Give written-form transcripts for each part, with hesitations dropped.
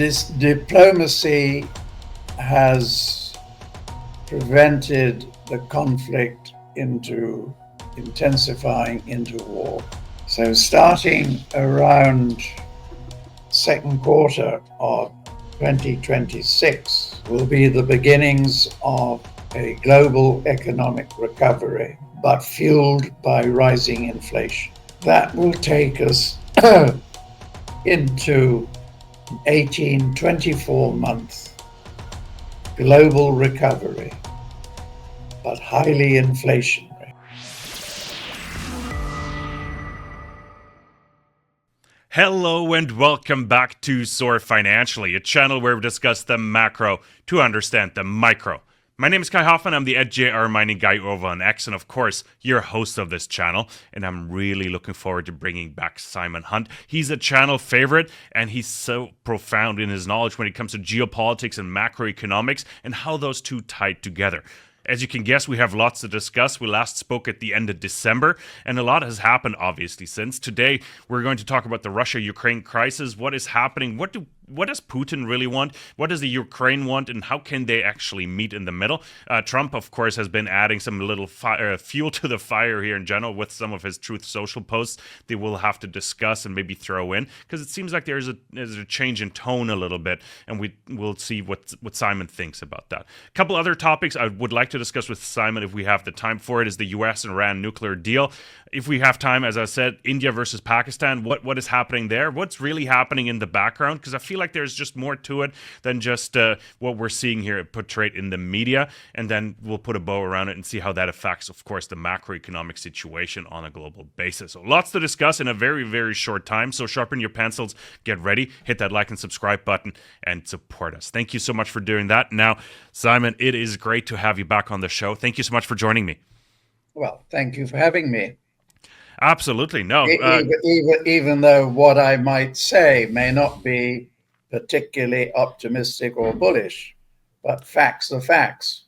This diplomacy has prevented the conflict into intensifying into war. So starting around second quarter of 2026 will be the beginnings of a global economic recovery, but fueled by rising inflation. That will take us into 24 month global recovery, but highly inflationary. Hello and welcome back to Soar Financially, a channel where we discuss the macro to understand the micro. My name is Kai Hoffman, I'm the @JR Mining guy over on X, and of course, your host of this channel, and I'm really looking forward to bringing back Simon Hunt. He's a channel favorite, and he's so profound in his knowledge when it comes to geopolitics and macroeconomics, and how those two tie together. As you can guess, we have lots to discuss. We last spoke at the end of December, and a lot has happened, obviously, since. Today, we're going to talk about the Russia-Ukraine crisis. What is happening? What does Putin really want? What does the Ukraine want? And how can they actually meet in the middle? Trump, of course, has been adding some little fuel to the fire here in general with some of his Truth Social posts they will have to discuss and maybe throw in, because it seems like there's a change in tone a little bit, and we'll see what Simon thinks about that. A couple other topics I would like to discuss with Simon, if we have the time for it, is the US and Iran nuclear deal. If we have time, as I said, India versus Pakistan, what is happening there? What's really happening in the background? Because I feel like there's just more to it than just what we're seeing here portrayed in the media. And then we'll put a bow around it and see how that affects, of course, the macroeconomic situation on a global basis. So lots to discuss in a very, very short time. So sharpen your pencils, get ready, hit that like and subscribe button, and support us. Thank you so much for doing that. Now, Simon, it is great to have you back on the show. Thank you so much for joining me. Well, thank you for having me. Absolutely. No. Even though what I might say may not be particularly optimistic or bullish, but facts are facts.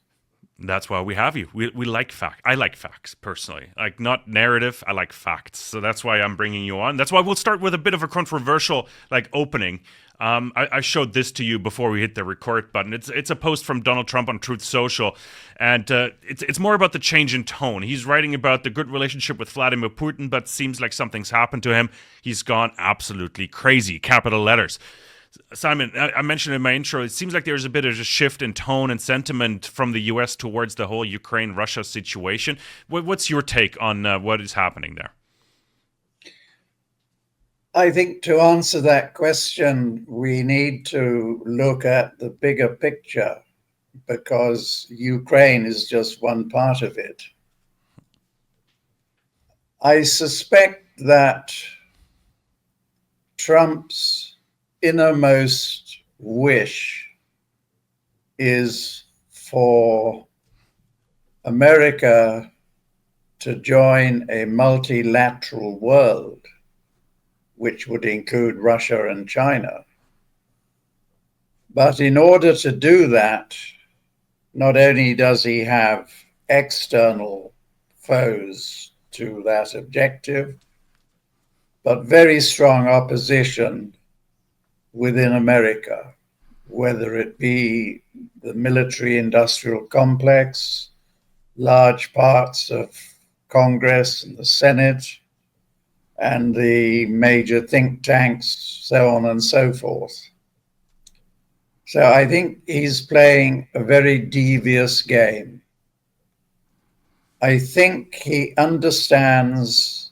That's why we have you. We like facts. I like facts, personally. Like, not narrative, I like facts. So that's why I'm bringing you on. That's why we'll start with a bit of a controversial, opening. I showed this to you before we hit the record button. It's a post from Donald Trump on Truth Social, and it's more about the change in tone. He's writing about the good relationship with Vladimir Putin, but seems like something's happened to him. He's gone absolutely crazy, capital letters. Simon, I mentioned in my intro, it seems like there's a bit of a shift in tone and sentiment from the U.S. towards the whole Ukraine-Russia situation. What's your take on what is happening there? I think to answer that question, we need to look at the bigger picture, because Ukraine is just one part of it. I suspect that Trump's innermost wish is for America to join a multilateral world, which would include Russia and China. But in order to do that, not only does he have external foes to that objective, but very strong opposition within America, whether it be the military-industrial complex, large parts of Congress and the Senate, and the major think tanks, so on and so forth. So I think he's playing a very devious game. I think he understands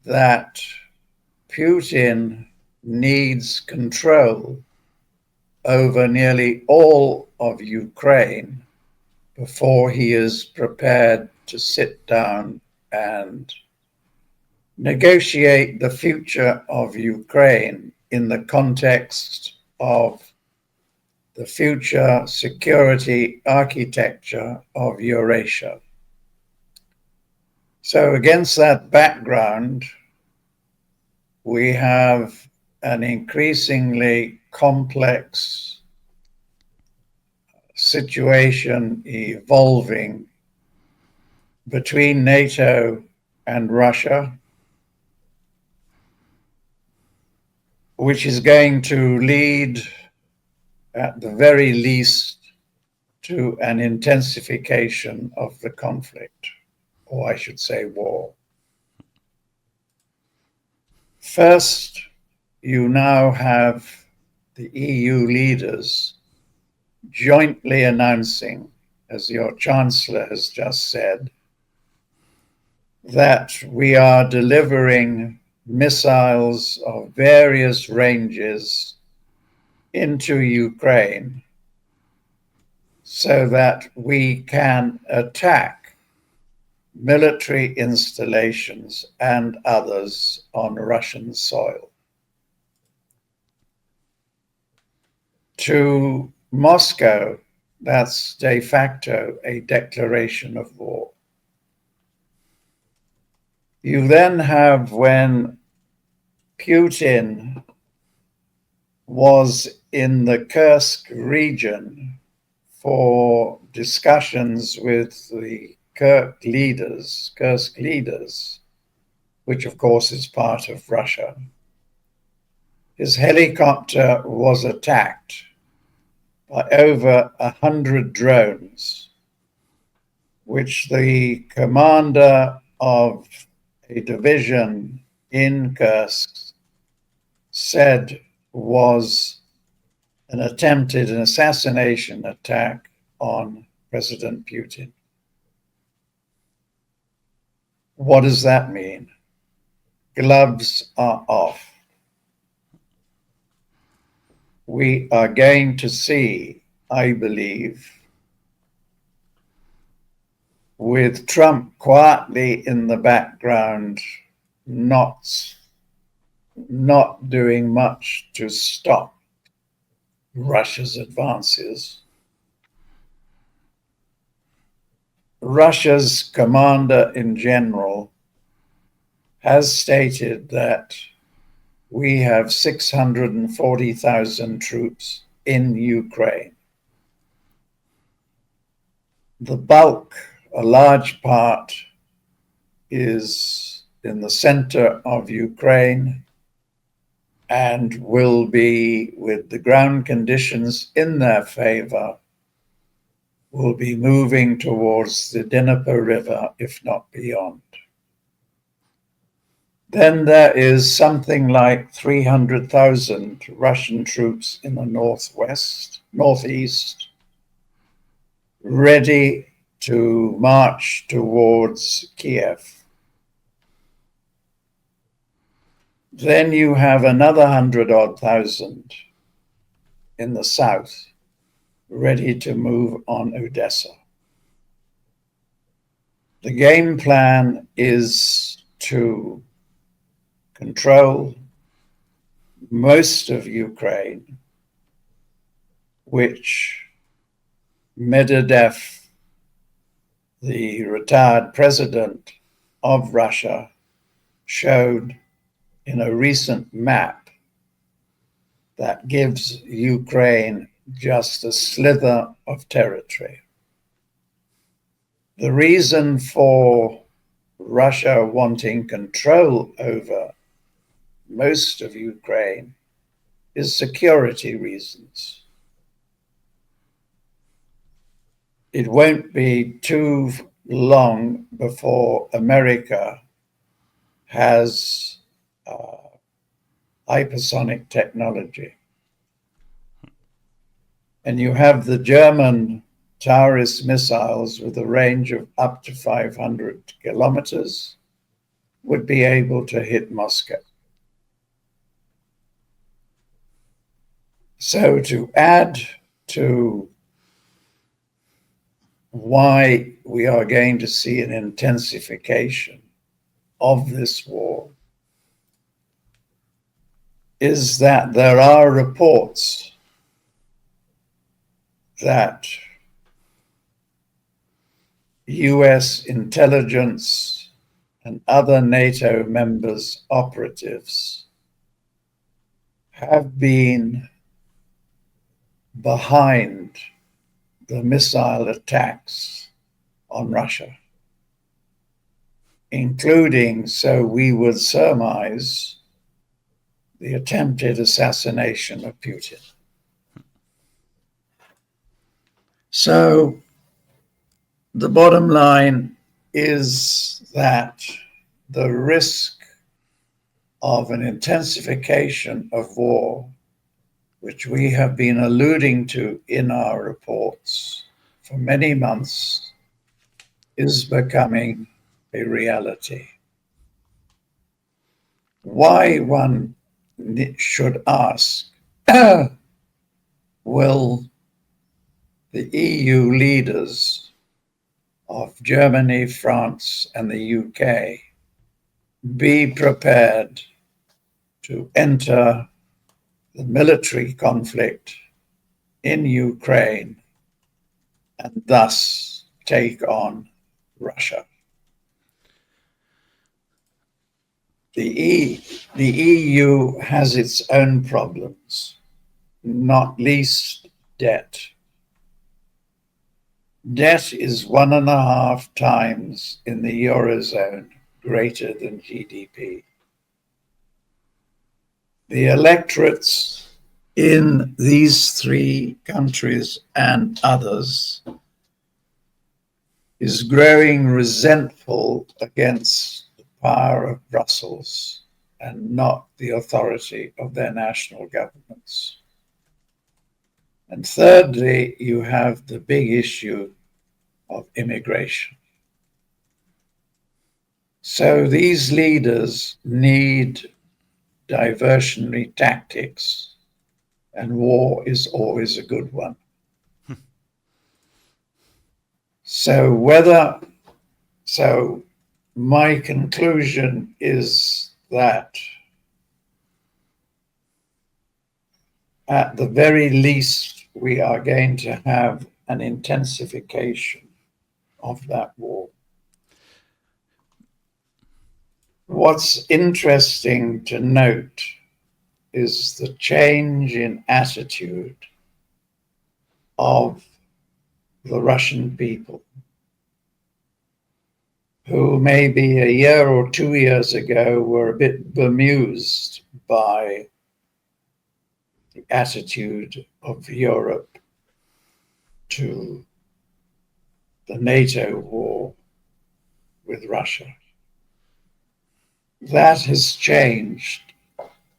that Putin needs control over nearly all of Ukraine before he is prepared to sit down and negotiate the future of Ukraine in the context of the future security architecture of Eurasia. So against that background, we have an increasingly complex situation evolving between NATO and Russia, which is going to lead, at the very least, to an intensification of the conflict, or I should say war. First, you now have the EU leaders jointly announcing, as your Chancellor has just said, that we are delivering missiles of various ranges into Ukraine so that we can attack military installations and others on Russian soil. To Moscow, that's de facto a declaration of war. You then have, when Putin was in the Kursk region for discussions with the Kursk leaders, which of course is part of Russia, his helicopter was attacked by over 100 drones, which the commander of a division in Kursk said was an attempted assassination attack on President Putin. What does that mean? Gloves are off. We are going to see, I believe, with Trump quietly in the background, not doing much to stop Russia's advances. Russia's commander in general has stated that we have 640,000 troops in Ukraine. The bulk, a large part, is in the center of Ukraine and will be, with the ground conditions in their favor, will be moving towards the Dnieper River, if not beyond. Then there is something like 300,000 Russian troops in the northeast, ready to march towards Kiev. Then you have another 100-odd thousand in the south, ready to move on Odessa. The game plan is to control most of Ukraine, which Medvedev, the retired president of Russia, showed in a recent map that gives Ukraine just a slither of territory. The reason for Russia wanting control over most of Ukraine is security reasons. It won't be too long before America has hypersonic technology. And you have the German Taurus missiles with a range of up to 500 kilometers would be able to hit Moscow. So to add to why we are going to see an intensification of this war is that there are reports that US intelligence and other NATO members' operatives have been behind the missile attacks on Russia, including, so we would surmise, the attempted assassination of Putin. So the bottom line is that the risk of an intensification of war, which we have been alluding to in our reports for many months, is becoming a reality. Why, one should ask, will the EU leaders of Germany, France, and the UK be prepared to enter the military conflict in Ukraine and thus take on Russia? The EU has its own problems, not least debt. Debt is 1.5 times in the Eurozone greater than GDP. The electorates in these 3 countries and others is growing resentful against the power of Brussels and not the authority of their national governments. And thirdly, you have the big issue of immigration. So these leaders need diversionary tactics, and war is always a good one. So my conclusion is that at the very least, we are going to have an intensification of that war. What's interesting to note is the change in attitude of the Russian people, who maybe a year or 2 years ago were a bit bemused by the attitude of Europe to the NATO war with Russia. That has changed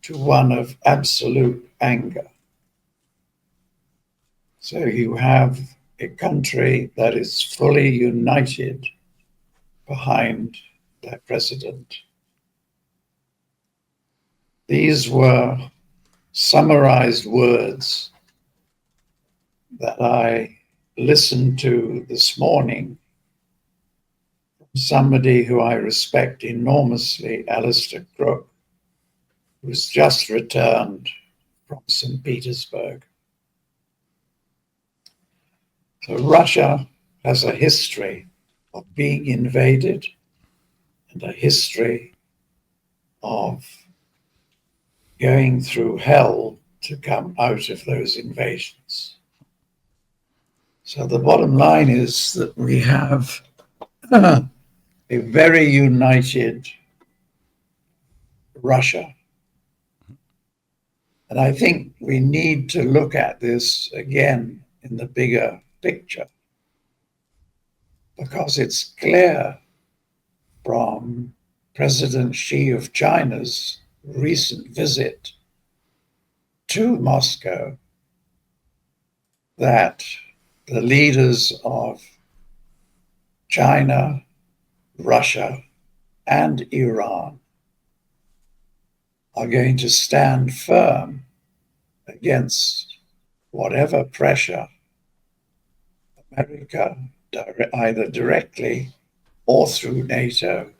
to one of absolute anger. So you have a country that is fully united behind their president. These were summarized words that I listened to this morning from somebody who I respect enormously, Alistair Crook, who's just returned from St. Petersburg. So Russia has a history of being invaded and a history of going through hell to come out of those invasions. So the bottom line is that we have a very united Russia. And I think we need to look at this again in the bigger picture, because it's clear from President Xi of China's recent visit to Moscow that the leaders of China, Russia, and Iran are going to stand firm against whatever pressure America, either directly or through NATO,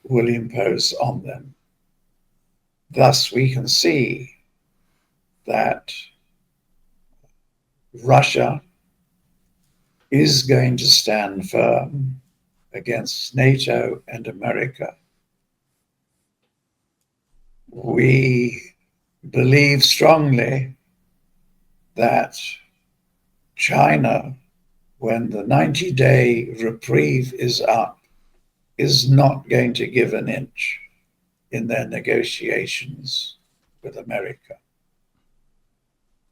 will impose on them. Thus, we can see that Russia is going to stand firm against NATO and America. We believe strongly that China, when the 90-day reprieve is up, is not going to give an inch in their negotiations with America.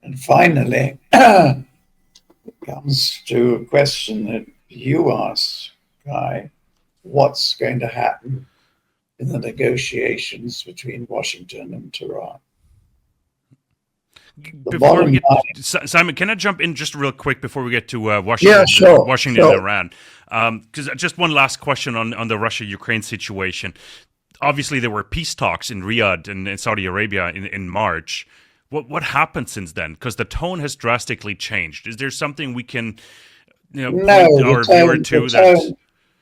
And finally, it comes to a question that you asked, Guy, what's going to happen in the negotiations between Washington and Tehran? Before we get, Simon, can I jump in just real quick before we get to Washington, Yeah, sure, Washington and Iran? Because just one last question on the Russia-Ukraine situation. Obviously, there were peace talks in Riyadh and in Saudi Arabia in March. What happened since then? Because the tone has drastically changed. Is there something we can, point our viewer to that?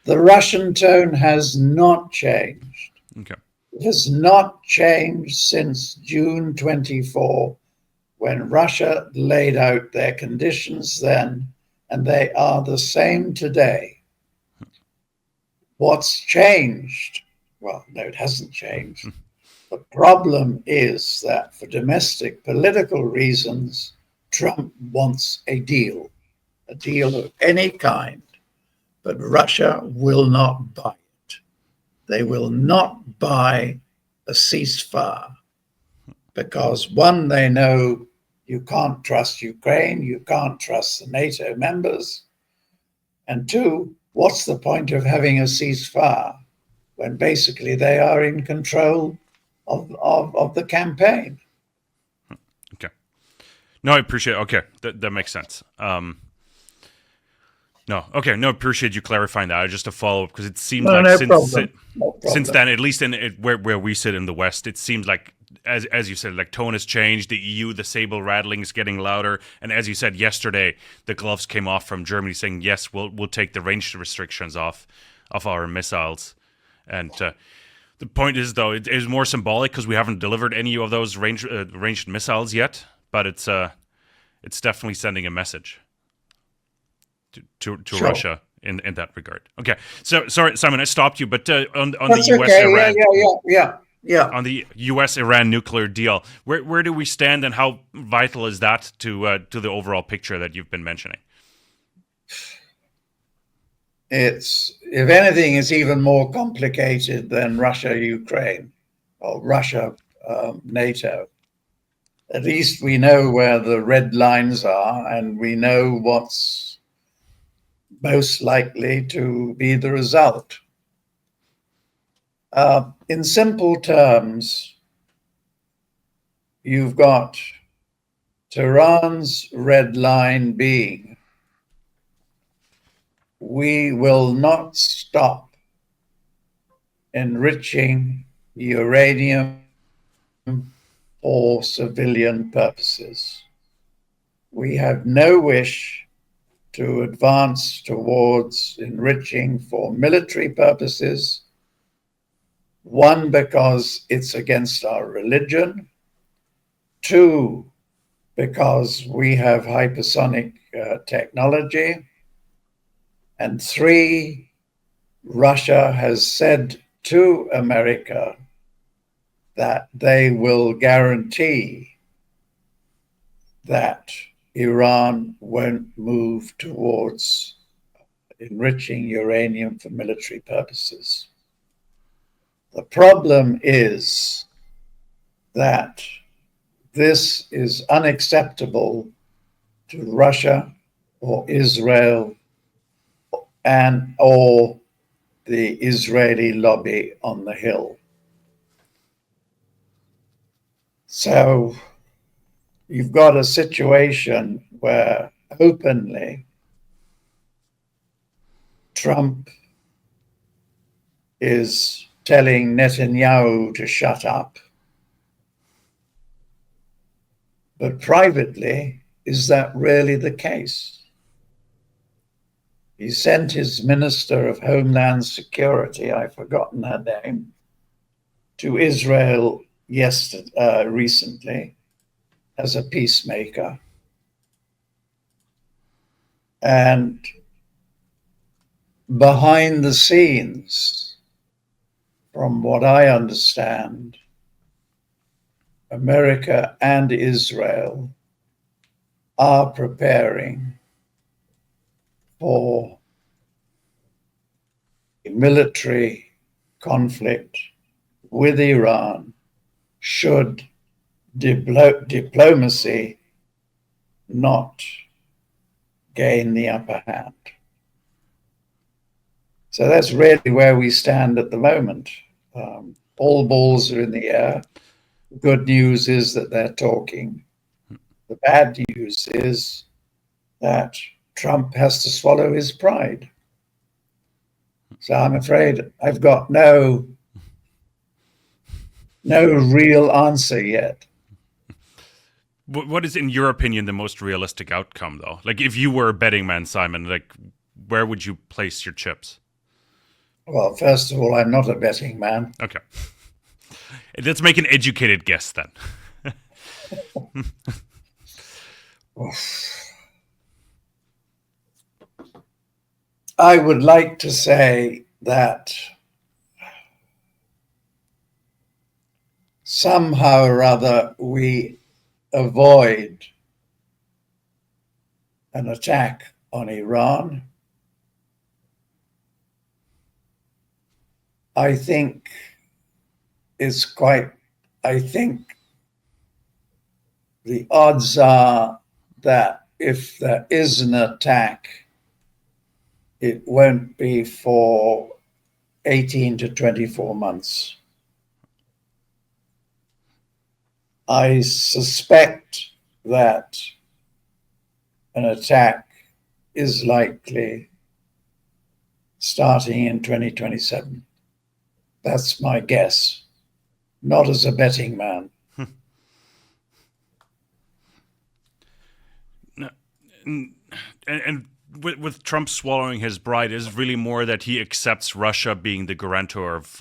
The Russian tone has not changed. Okay. It has not changed since June 24, when Russia laid out their conditions then, and they are the same today. What's changed? Well, no, it hasn't changed. The problem is that for domestic political reasons, Trump wants a deal of any kind, but Russia will not buy it. They will not buy a ceasefire because, one, they know you can't trust Ukraine, you can't trust the NATO members, and two, what's the point of having a ceasefire when basically they are in control of the campaign? Okay. No, I appreciate it. Okay, that makes sense. Appreciate you clarifying that. Just to follow up, because it seems since then, at least where we sit in the West, it seems like, as you said, like tone has changed. The EU, the sable rattling is getting louder, and as you said yesterday, the gloves came off from Germany, saying yes, we'll take the range restrictions off our missiles, and the point is, though, it is more symbolic because we haven't delivered any of those ranged missiles yet, but it's definitely sending a message to Sure. Russia in that regard. Okay, so sorry, Simon, I stopped you, but on That's the U.S.-Iran, yeah. on the U.S.-Iran nuclear deal, where do we stand, and how vital is that to the overall picture that you've been mentioning? It's, if anything, it's even more complicated than Russia-Ukraine or Russia-NATO. At least we know where the red lines are, and we know what's most likely to be the result. In simple terms, you've got Tehran's red line being, we will not stop enriching uranium for civilian purposes. We have no wish to advance towards enriching for military purposes. One, because it's against our religion. Two, because we have hypersonic technology. And three, Russia has said to America that they will guarantee that Iran won't move towards enriching uranium for military purposes. The problem is that this is unacceptable to Russia or Israel or the Israeli lobby on the Hill. So you've got a situation where openly Trump is telling Netanyahu to shut up. But privately, is that really the case? He sent his Minister of Homeland Security, I've forgotten her name, to Israel recently as a peacemaker. And behind the scenes, from what I understand, America and Israel are preparing for a military conflict with Iran should diplomacy not gain the upper hand. So that's really where we stand at the moment. All balls are in the air. The good news is that they're talking. The bad news is that Trump has to swallow his pride. So I'm afraid I've got no real answer yet. What is, in your opinion, the most realistic outcome, though? Like, if you were a betting man, Simon, like, where would you place your chips? Well, first of all, I'm not a betting man. Okay. Let's make an educated guess then. I would like to say that somehow or other we avoid an attack on Iran. I think the odds are that if there is an attack, it won't be for 18 to 24 months. I suspect that an attack is likely starting in 2027. That's my guess, not as a betting man. And with Trump swallowing his pride, is really more that he accepts Russia being the guarantor of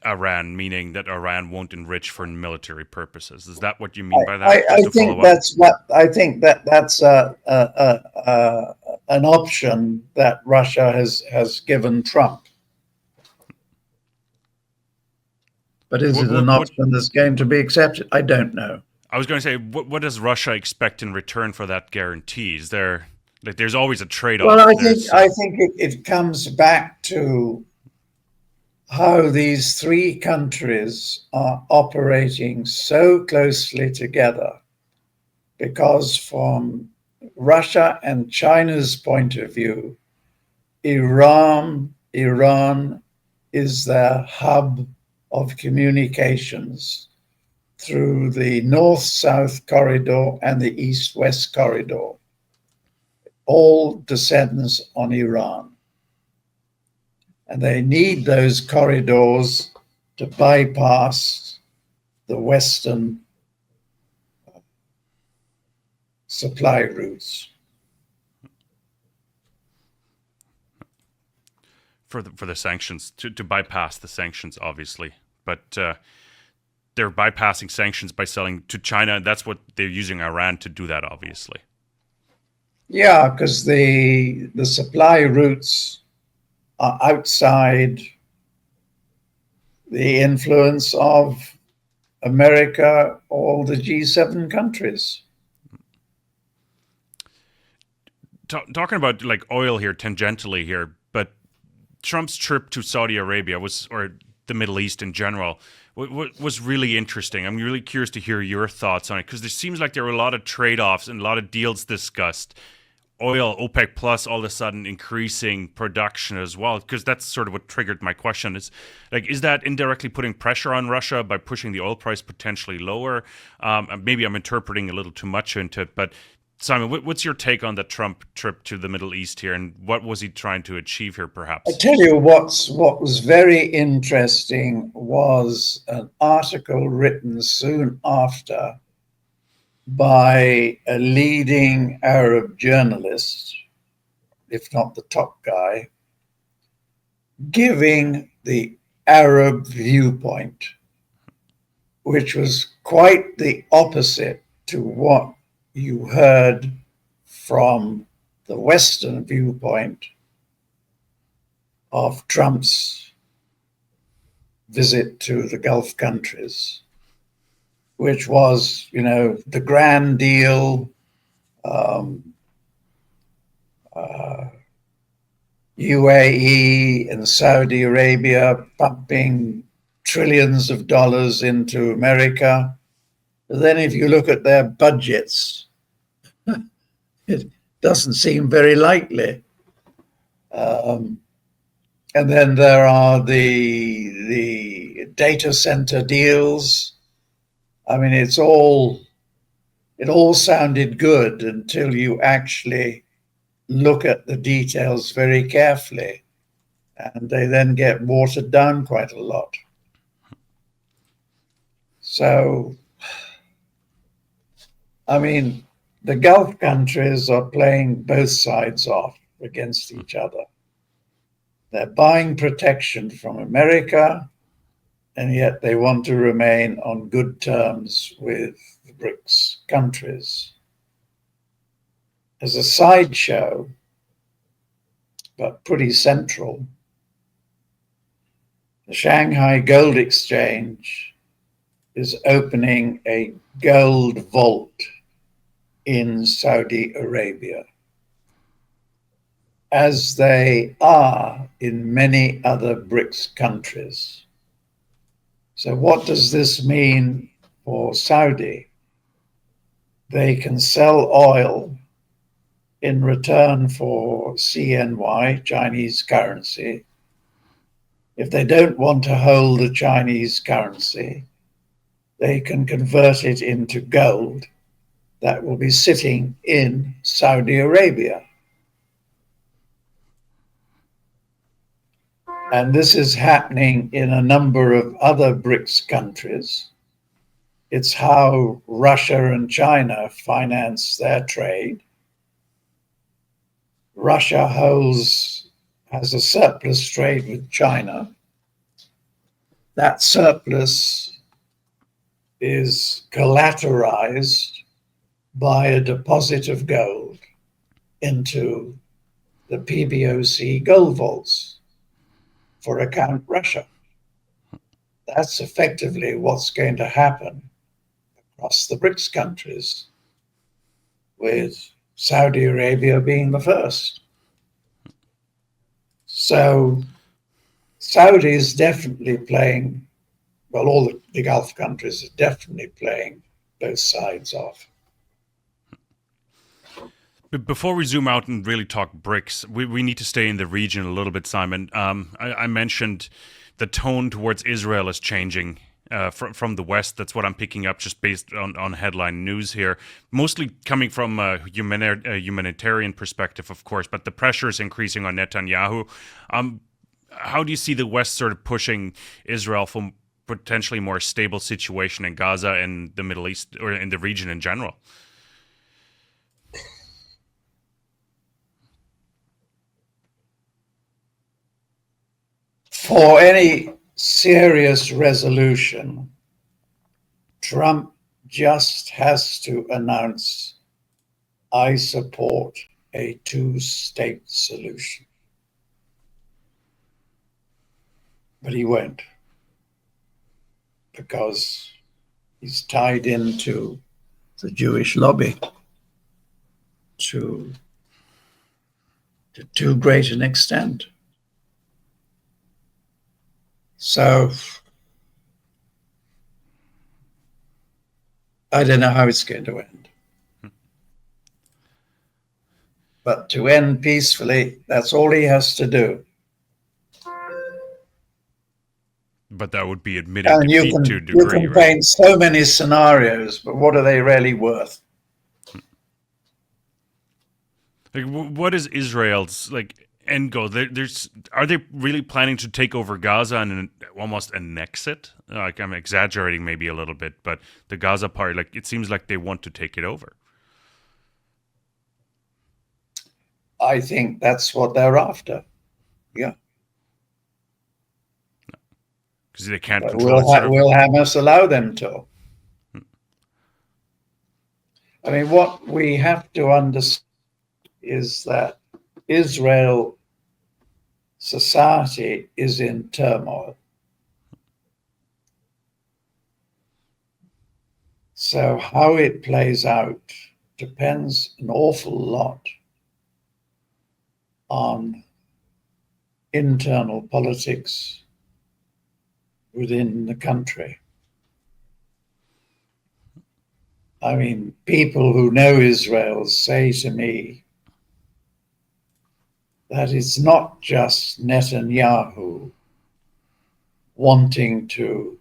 Iran, meaning that Iran won't enrich for military purposes. Is that what you mean by that? I think that's an option that Russia has given Trump. But is it an option that's going to be accepted? I don't know. I was going to say, what does Russia expect in return for that guarantee? Is there, like, there's always a trade-off? Well, I think it comes back to how these three countries are operating so closely together, because from Russia and China's point of view, Iran is their hub of communications through the north-south corridor and the east-west corridor. All descends on Iran. And they need those corridors to bypass the Western supply routes. For the sanctions, to bypass the sanctions, obviously. But they're bypassing sanctions by selling to China, and that's what they're using Iran to do that, obviously. Yeah, because the supply routes are outside the influence of America or the G7 countries. Talking about like oil here, tangentially here, but Trump's trip to Saudi Arabia or the Middle East in general, was really interesting. I'm really curious to hear your thoughts on it, because there seems like there were a lot of trade-offs and a lot of deals discussed. Oil, OPEC Plus, all of a sudden increasing production as well, because that's sort of what triggered my question. Is that indirectly putting pressure on Russia by pushing the oil price potentially lower? Maybe I'm interpreting a little too much into it, but Simon, what's your take on the Trump trip to the Middle East here, and what was he trying to achieve here, perhaps? I tell you what was very interesting was an article written soon after by a leading Arab journalist, if not the top guy, giving the Arab viewpoint, which was quite the opposite to what you heard from the Western viewpoint of Trump's visit to the Gulf countries, which was, the grand deal, UAE and Saudi Arabia pumping trillions of dollars into America, But then if you look at their budgets, it doesn't seem very likely. And then there are the data center deals. I mean, it all sounded good until you actually look at the details very carefully, and they then get watered down quite a lot. So, I mean, the Gulf countries are playing both sides off against each other. They're buying protection from America, and yet they want to remain on good terms with the BRICS countries. As a sideshow, but pretty central, the Shanghai Gold Exchange is opening a gold vault in Saudi Arabia, as they are in many other BRICS countries. So what does this mean for Saudi? They can sell oil in return for CNY, Chinese currency. If they don't want to hold the Chinese currency, they can convert it into gold that will be sitting in Saudi Arabia. And this is happening in a number of other BRICS countries. It's how Russia and China finance their trade. Russia has a surplus trade with China. That surplus is collateralized by a deposit of gold into the PBOC gold vaults for account Russia. That's effectively what's going to happen across the BRICS countries, with Saudi Arabia being the first. So Saudi is definitely playing, well, all the Gulf countries are definitely playing both sides off. Before we zoom out and really talk BRICS, we need to stay in the region a little bit, Simon. I mentioned the tone towards Israel is changing from the West. That's what I'm picking up just based on headline news here. Mostly coming from a humanitarian perspective, of course, but the pressure is increasing on Netanyahu. How do you see the West sort of pushing Israel for potentially more stable situation in Gaza and the Middle East, or in the region in general? For any serious resolution, Trump just has to announce, I support a two-state solution. But he won't, because he's tied into the Jewish lobby to too great an extent. So I don't know how it's going to end. But to end peacefully, that's all he has to do. But that would be admitting defeat to a degree, you can right? paint so many scenarios, but what are they really worth? Like, what is Israel's end goal? Are they really planning to take over Gaza and almost annex it? Like, I'm exaggerating maybe a little bit, but the Gaza part, it seems like they want to take it over. I think that's what they're after. Yeah. Because they can't But control it. will Hamas allow them to? I mean, what we have to understand is that Israel society is in turmoil. So how it plays out depends an awful lot on internal politics within the country. I mean, people who know Israel say to me that it's not just Netanyahu wanting to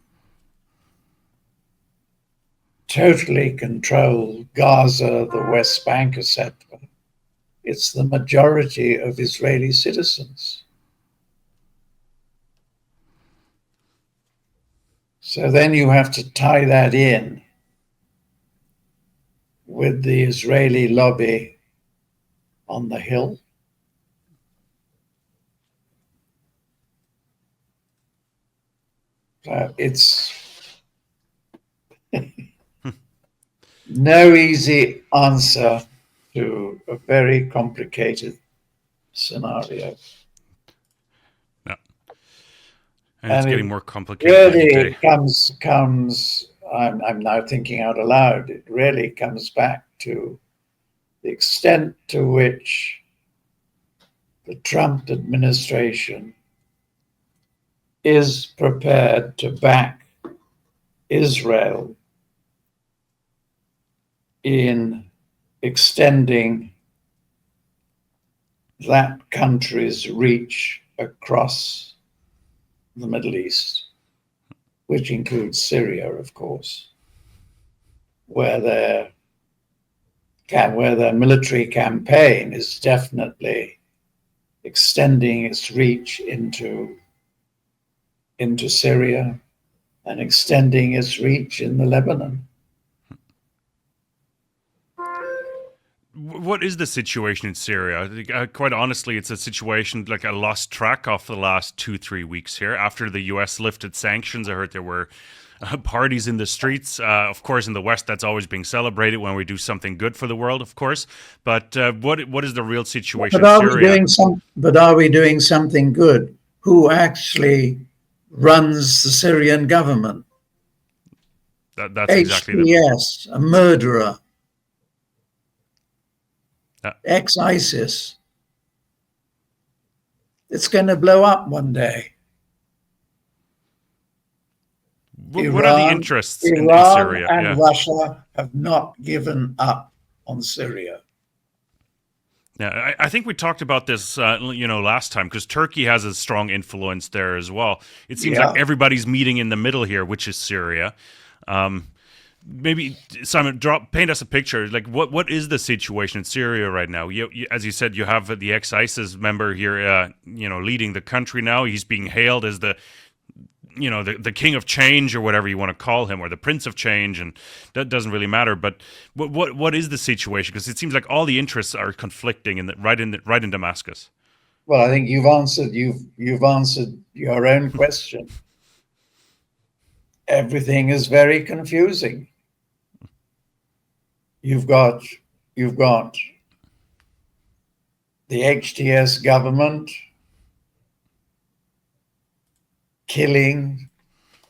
totally control Gaza, the West Bank, etc. It's the majority of Israeli citizens. So then you have to tie that in with the Israeli lobby on the Hill. It's no easy answer to a very complicated scenario. No. And it's getting more complicated Really every day. comes I'm now thinking out aloud, it really comes back to the extent to which the Trump administration is prepared to back Israel in extending that country's reach across the Middle East, which includes Syria, of course, where their military campaign is definitely extending its reach into Syria and extending its reach in the Lebanon. What is the situation in Syria? Quite honestly, it's a situation like I lost track of the last 2-3 weeks here. After the U.S. lifted sanctions, I heard there were parties in the streets. Of course, in the West, that's always being celebrated when we do something good for the world, of course. But what is the real situation in Syria? But are we doing something good? Who actually runs the Syrian government? That's exactly HTS, a murderer. Yeah. Ex-ISIS. It's going to blow up one day. What are the interests in Syria? Iran and Russia have not given up on Syria. Yeah, I think we talked about this, last time, because Turkey has a strong influence there as well. It seems like everybody's meeting in the middle here, which is Syria. Maybe Simon, paint us a picture. Like, what is the situation in Syria right now? As you said, you have the ex-ISIS member here, leading the country now. He's being hailed as the king of change, or whatever you want to call him, or the prince of change, and that doesn't really matter. But what is the situation? Because it seems like all the interests are conflicting right in Damascus. Well, I think you've answered your own question. Everything is very confusing. You've got the HTS government killing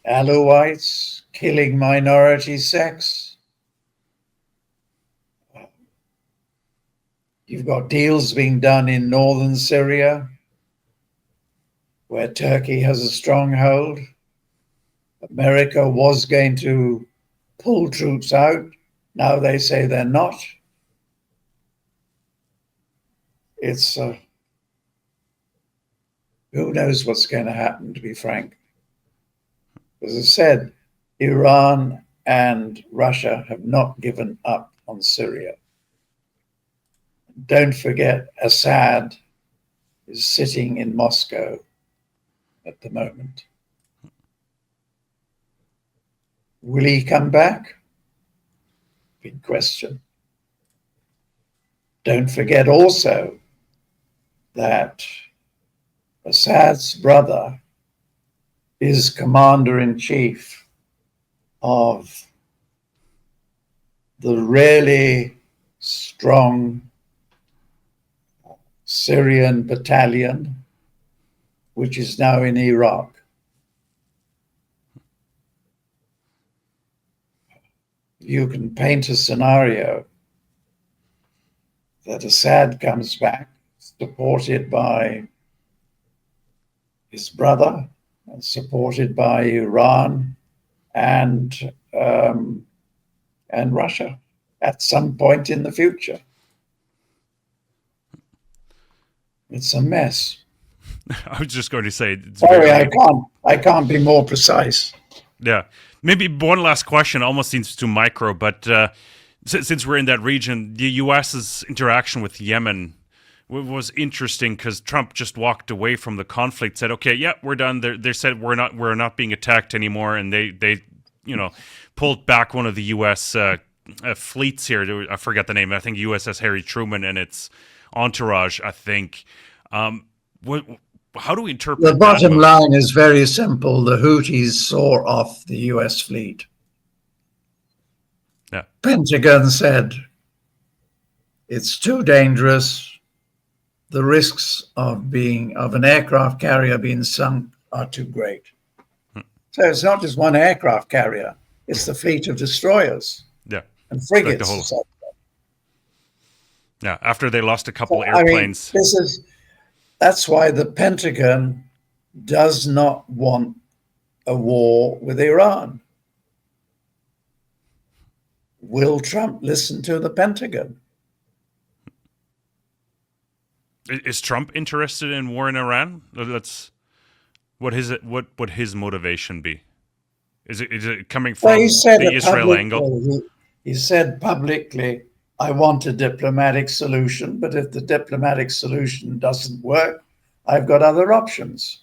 Alawites, killing minority sects. You've got deals being done in northern Syria, where Turkey has a stronghold. America was going to pull troops out. Now they say they're not. It's who knows what's going to happen, to be frank. As I said, Iran and Russia have not given up on Syria. Don't forget, Assad is sitting in Moscow at the moment. Will he come back? Big question. Don't forget also that Assad's brother is commander-in-chief of the really strong Syrian battalion, which is now in Iraq. You can paint a scenario that Assad comes back, supported by his brother and supported by Iran and and Russia at some point in the future. It's a mess. I was just going to say, it's Sorry, very... I can't be more precise. Yeah. Maybe one last question, almost seems too micro, but since we're in that region, the U.S.'s interaction with Yemen was interesting because Trump just walked away from the conflict, said, "Okay, yeah, we're done." They said we're not being attacked anymore, and they pulled back one of the U.S. Fleets here. I forget the name. I think USS Harry Truman and its entourage. I think. How do we interpret The bottom that line is very simple. The Houthis saw off the US fleet. Yeah. Pentagon said it's too dangerous. The risks of an aircraft carrier being sunk are too great. So it's not just one aircraft carrier, it's the fleet of destroyers and frigates. Like after they lost a couple airplanes. I mean, that's why the Pentagon does not want a war with Iran. Will Trump listen to the Pentagon? Is Trump interested in war in Iran? What would his motivation be? Is it coming from the Israel angle? He said publicly, I want a diplomatic solution, but if the diplomatic solution doesn't work, I've got other options.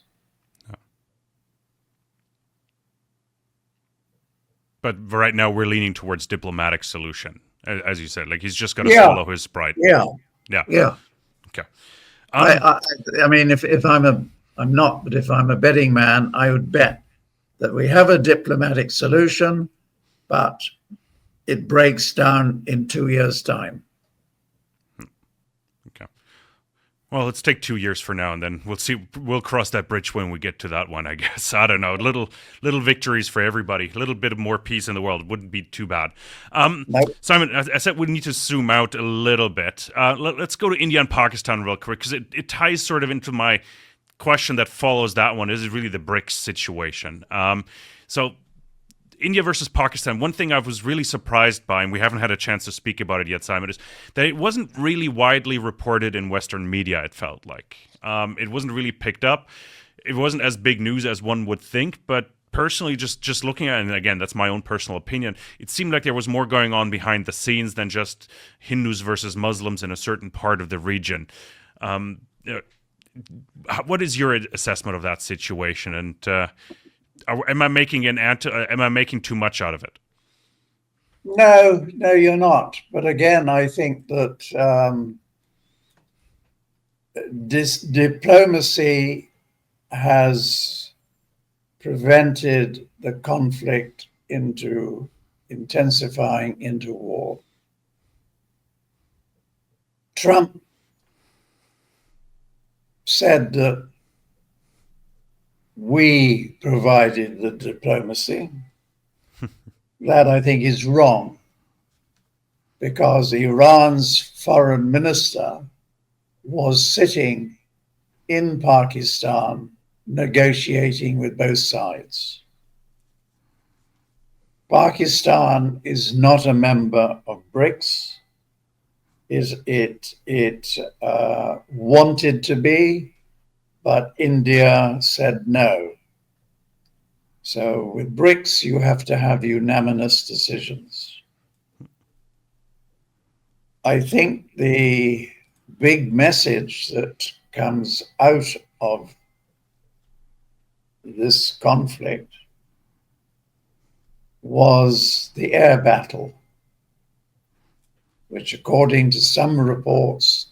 But right now we're leaning towards diplomatic solution, as you said. Like he's just got to swallow his pride. Yeah. Okay. I mean, if I'm not, but if I'm a betting man, I would bet that we have a diplomatic solution, but it breaks down in 2 years' time. Okay. Well, let's take 2 years for now, and then we'll see. We'll cross that bridge when we get to that one, I guess. I don't know. Little victories for everybody. A little bit of more peace in the world wouldn't be too bad. Simon, I said we need to zoom out a little bit. Let's go to India and Pakistan real quick, because it ties sort of into my question that follows that one. Is really the BRICS situation. So India versus Pakistan, one thing I was really surprised by, and we haven't had a chance to speak about it yet, Simon, is that it wasn't really widely reported in Western media, it felt like. It wasn't really picked up. It wasn't as big news as one would think, but personally, just looking at it, and again, that's my own personal opinion, it seemed like there was more going on behind the scenes than just Hindus versus Muslims in a certain part of the region. What is your assessment of that situation, and am I making too much out of it? No, you're not. But again, I think that this diplomacy has prevented the conflict into intensifying into war. Trump said that we provided the diplomacy. That, I think, is wrong, because Iran's foreign minister was sitting in Pakistan negotiating with both sides. Pakistan is not a member of BRICS. It wanted to be, but India said no. So with BRICS, you have to have unanimous decisions. I think the big message that comes out of this conflict was the air battle, which, according to some reports,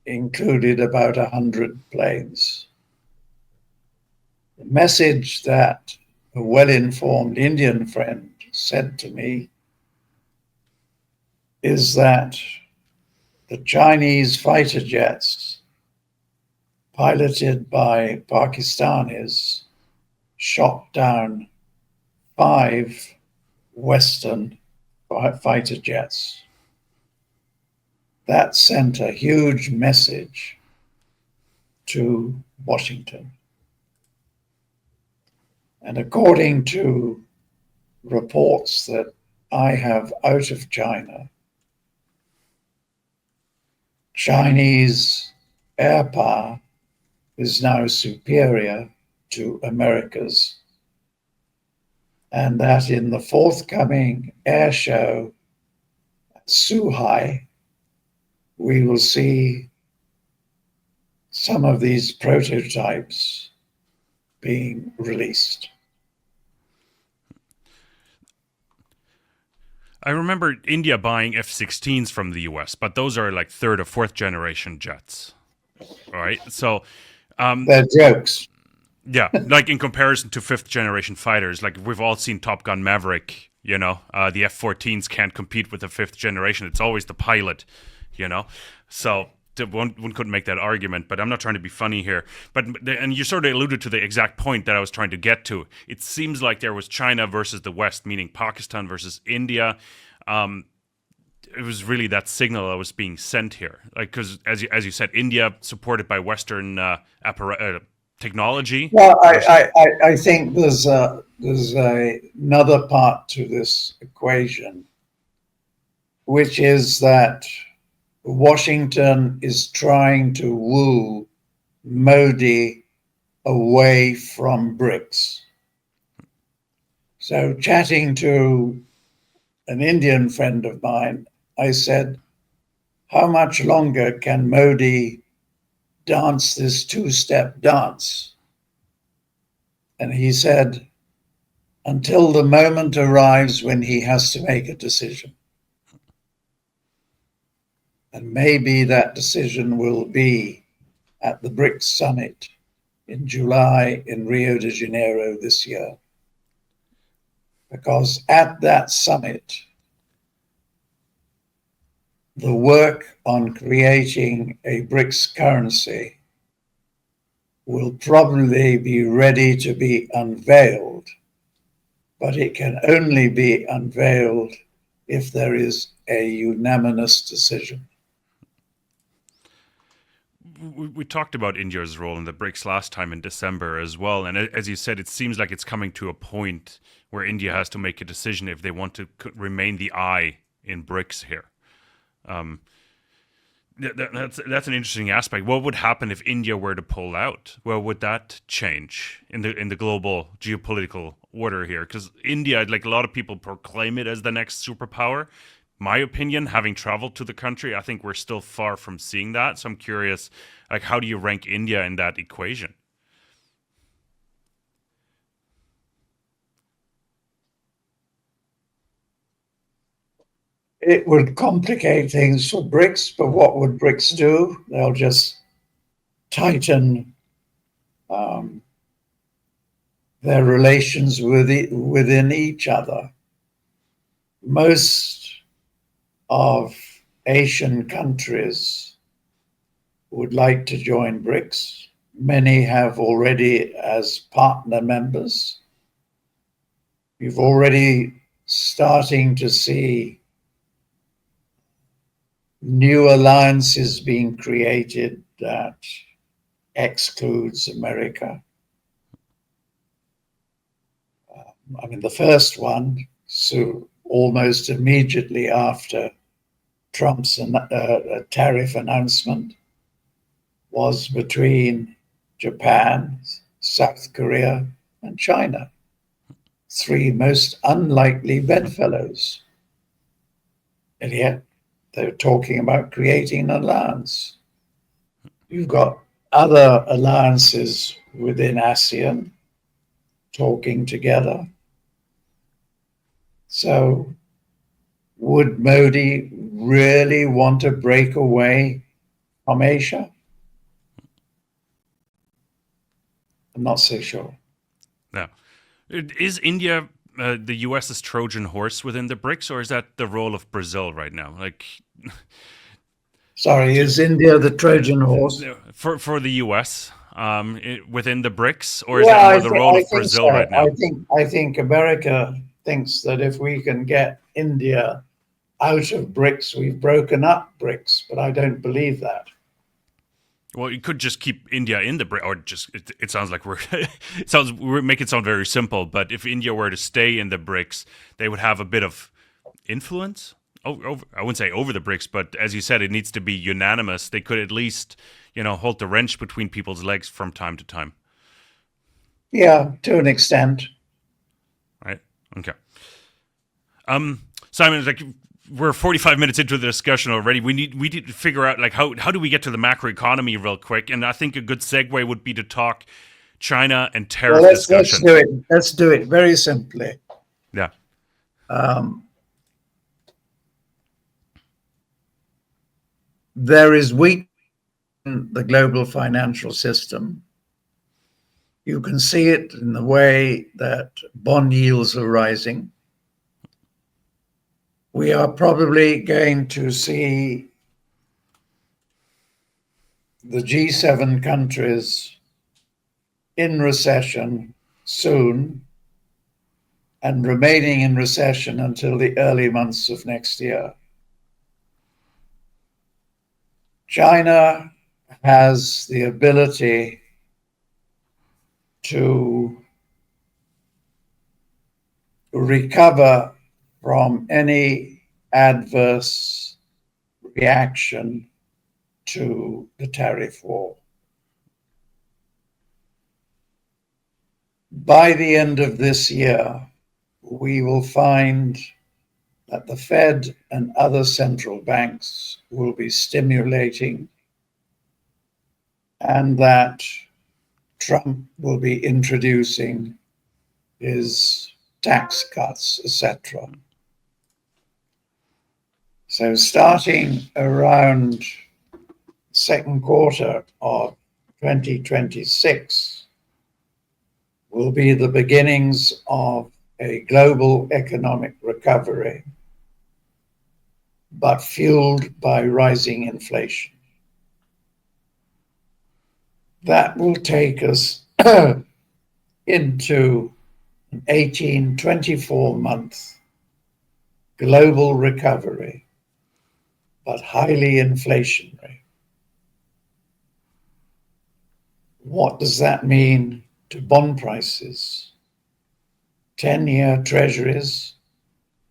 included about 100 planes. The message that a well-informed Indian friend said to me is that the Chinese fighter jets, piloted by Pakistanis, shot down 5 Western fighter jets. That sent a huge message to Washington. And according to reports that I have out of China, Chinese air power is now superior to America's, and that in the forthcoming air show at Suhai, we will see some of these prototypes being released. I remember India buying F-16s from the US, but those are like third or fourth generation jets. All right. So they're jokes. Yeah, like in comparison to fifth generation fighters, like we've all seen Top Gun Maverick, the F-14s can't compete with the fifth generation. It's always the pilot, So one couldn't make that argument, but I'm not trying to be funny here. And you sort of alluded to the exact point that I was trying to get to. It seems like there was China versus the West, meaning Pakistan versus India. It was really that signal that was being sent here, like because as you said, India supported by Western technology. Well, I think there's another part to this equation, which is that Washington is trying to woo Modi away from BRICS. So chatting to an Indian friend of mine, I said, how much longer can Modi dance this two-step dance? And he said, until the moment arrives when he has to make a decision. And maybe that decision will be at the BRICS summit in July in Rio de Janeiro this year. Because at that summit, the work on creating a BRICS currency will probably be ready to be unveiled, but it can only be unveiled if there is a unanimous decision. We talked about India's role in the BRICS last time in December as well. And as you said, it seems like it's coming to a point where India has to make a decision if they want to remain the eye in BRICS here. That's an interesting aspect. What would happen if India were to pull out? Well, would that change in the global geopolitical order here? Because India, like a lot of people proclaim it as the next superpower. My opinion, having traveled to the country, I think we're still far from seeing that. So I'm curious, like, how do you rank India in that equation? It would complicate things for BRICS, but what would BRICS do? They'll just tighten their relations within each other. Most of Asian countries would like to join BRICS. Many have already as partner members. You've already starting to see new alliances being created that excludes America. The first one, so almost immediately after Trump's tariff announcement, was between Japan, South Korea, and China. Three most unlikely bedfellows. And yet they're talking about creating an alliance. You've got other alliances within ASEAN talking together. So would Modi really want to break away from Asia? I'm not so sure. No. Is India the US's Trojan horse within the BRICS, or is that the role of Brazil right now? Like, sorry, is India the Trojan horse for the US within the BRICS, or is that more the role of Brazil right now? I think America thinks that if we can get India out of BRICS, we've broken up BRICS, but I don't believe that. Well, you could just keep India in the BRICS, or just it sounds like we're make it sound very simple. But if India were to stay in the BRICS, they would have a bit of influence. I wouldn't say over the BRICS, but as you said, it needs to be unanimous. They could at least, hold the wrench between people's legs from time to time. Yeah, to an extent. Right. Okay. Simon, like we're 45 minutes into the discussion already. We need to figure out like how do we get to the macroeconomy real quick? And I think a good segue would be to talk China and tariff discussion. Let's do it very simply. Yeah. There is weakness in the global financial system. You can see it in the way that bond yields are rising. We are probably going to see the G7 countries in recession soon and remaining in recession until the early months of next year. China has the ability to recover from any adverse reaction to the tariff war. By the end of this year, we will find that the Fed and other central banks will be stimulating, and that Trump will be introducing his tax cuts, etc. So starting around second quarter of 2026 will be the beginnings of a global economic recovery, but fueled by rising inflation. That will take us into an 24-month global recovery, but highly inflationary. What does that mean to bond prices? 10-year treasuries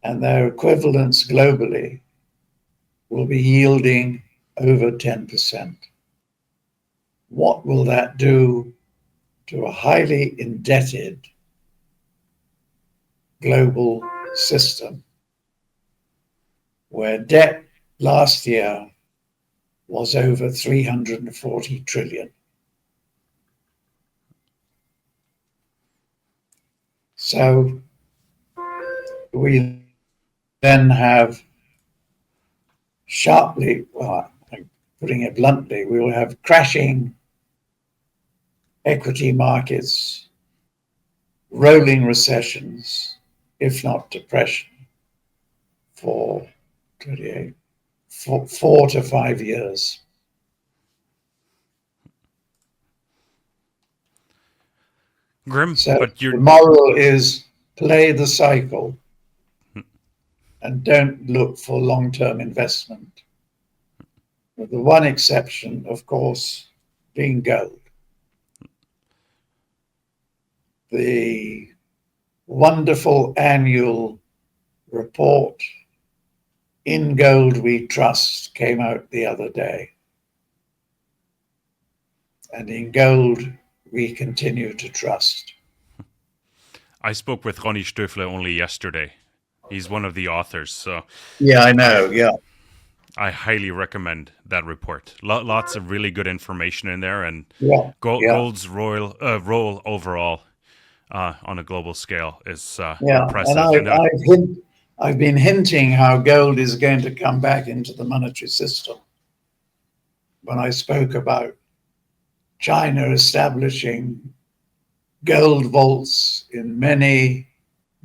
and their equivalents globally will be yielding over 10%. What will that do to a highly indebted global system where debt last year was over 340 trillion? So we then have sharply, well, putting it bluntly, we will have crashing equity markets, rolling recessions, if not depression, for 4 to 5 years. Grim, so but the moral is play the cycle and don't look for long-term investment, with the one exception, of course, being gold. The wonderful annual report, In Gold We Trust, came out the other day. And in gold, we continue to trust. I spoke with Ronny Stöfle only yesterday. He's one of the authors, so... Yeah, I know, yeah. I highly recommend that report. Lots of really good information in there, and gold's role overall on a global scale is impressive. And I've been hinting how gold is going to come back into the monetary system. When I spoke about China establishing gold vaults in many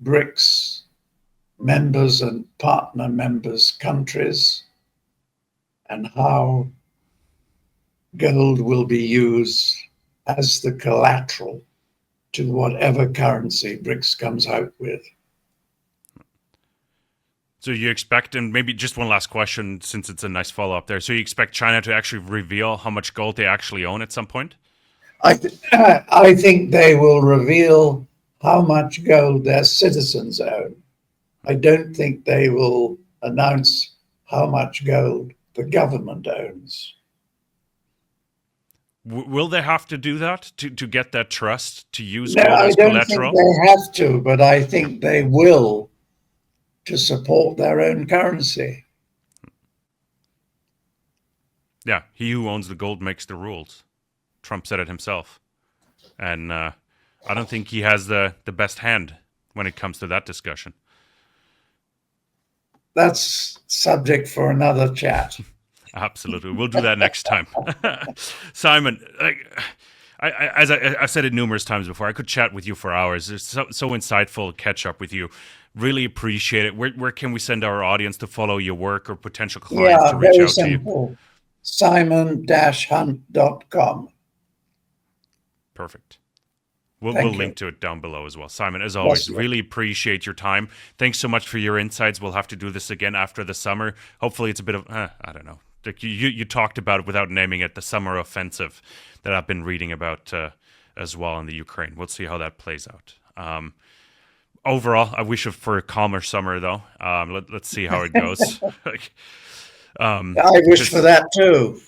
BRICS members and partner members countries, and how gold will be used as the collateral to whatever currency BRICS comes out with. So you expect, and maybe just one last question since it's a nice follow-up there, so you expect China to actually reveal how much gold they actually own at some point? I think they will reveal how much gold their citizens own. I don't think they will announce how much gold the government owns. Will they have to do that to get that trust to use No, gold I as don't think collateral? they have to, but I think they will to support their own currency. Yeah, he who owns the gold makes the rules. Trump said it himself. And I don't think he has the best hand when it comes to that discussion. That's subject for another chat. Absolutely. We'll do that next time. Simon, as I've said it numerous times before, I could chat with you for hours. It's so insightful to catch up with you. Really appreciate it. Where can we send our audience to follow your work or potential clients to reach very out to you? simple. Simon-Hunt.com. Perfect. We'll link to it down below as well. Simon, as always, really appreciate your time. Thanks so much for your insights. We'll have to do this again after the summer. Hopefully it's a bit of, I don't know. You talked about it without naming it, the summer offensive that I've been reading about as well in the Ukraine. We'll see how that plays out. Overall, I wish for a calmer summer, though. Let's see how it goes. I wish for that, too.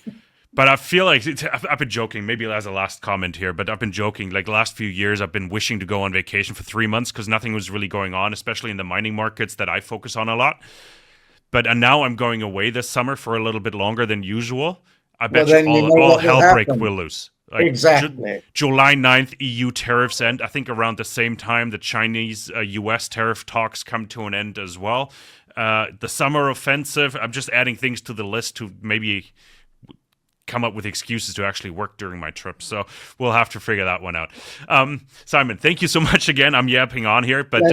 But I feel like I've been joking, maybe as a last comment here, but I've been joking. Like the last few years, I've been wishing to go on vacation for 3 months because nothing was really going on, especially in the mining markets that I focus on a lot. But now I'm going away this summer for a little bit longer than usual. I bet all hell will loose. Like exactly. July 9th, EU tariffs end. I think around the same time, the Chinese-US tariff talks come to an end as well. The summer offensive, I'm just adding things to the list to maybe come up with excuses to actually work during my trip. So we'll have to figure that one out. Simon, thank you so much again. I'm yapping on here, but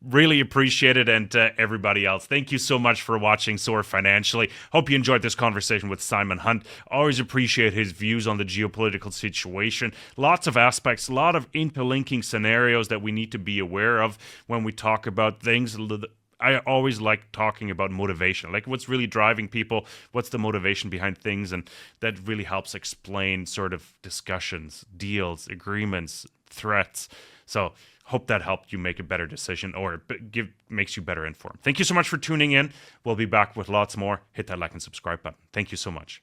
really appreciate it. And everybody else, thank you so much for watching Soar Financially. Hope you enjoyed this conversation with Simon Hunt. Always appreciate his views on the geopolitical situation. Lots of aspects, a lot of interlinking scenarios that we need to be aware of when we talk about things. I always like talking about motivation, like what's really driving people, what's the motivation behind things, and that really helps explain sort of discussions, deals, agreements, threats. So hope that helped you make a better decision or makes you better informed. Thank you so much for tuning in. We'll be back with lots more. Hit that like and subscribe button. Thank you so much.